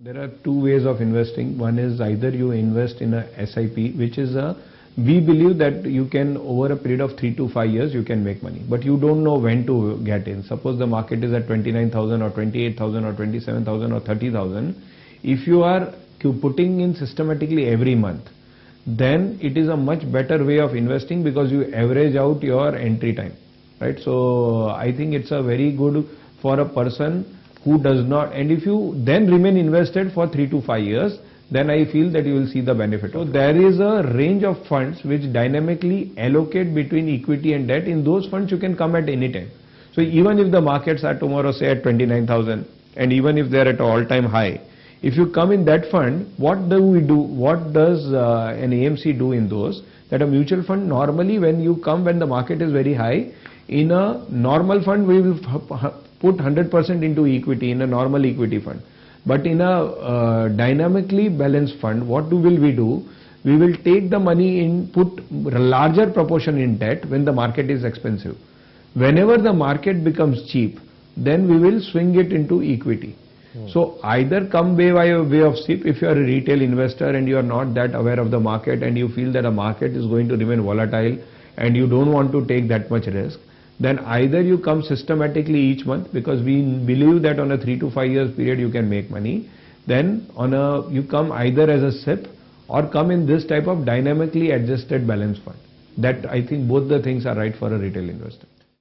There are two ways of investing. One is either you invest in a SIP, which is we believe that you can, over a period of 3 to 5 years, you can make money, but you don't know when to get in. Suppose the market is at 29,000 or 28,000 or 27,000 or 30,000. If you are putting in systematically every month, then it is a much better way of investing because you average out your entry time, right? So I think it's a very good for a person who does not, and if you then remain invested for 3 to 5 years, then I feel that you will see the benefit. So there is a range of funds which dynamically allocate between equity and debt. In those funds you can come at any time. So even if the markets are tomorrow say at 29,000 and even if they are at all-time high, if you come in that fund, what do we do? What does an AMC do in those? That a mutual fund, normally when you come when the market is very high, in a normal fund we will put 100% into equity in a normal equity fund. But in a dynamically balanced fund, what will we do? We will take the money in, put a larger proportion in debt when the market is expensive. Whenever the market becomes cheap, then we will swing it into equity. So either come by way of SIP if you are a retail investor and you are not that aware of the market and you feel that a market is going to remain volatile and you don't want to take that much risk, then either you come systematically each month because we believe that on a 3 to 5 years period you can make money. Then you come either as a SIP or come in this type of dynamically adjusted balance fund. That I think both the things are right for a retail investor.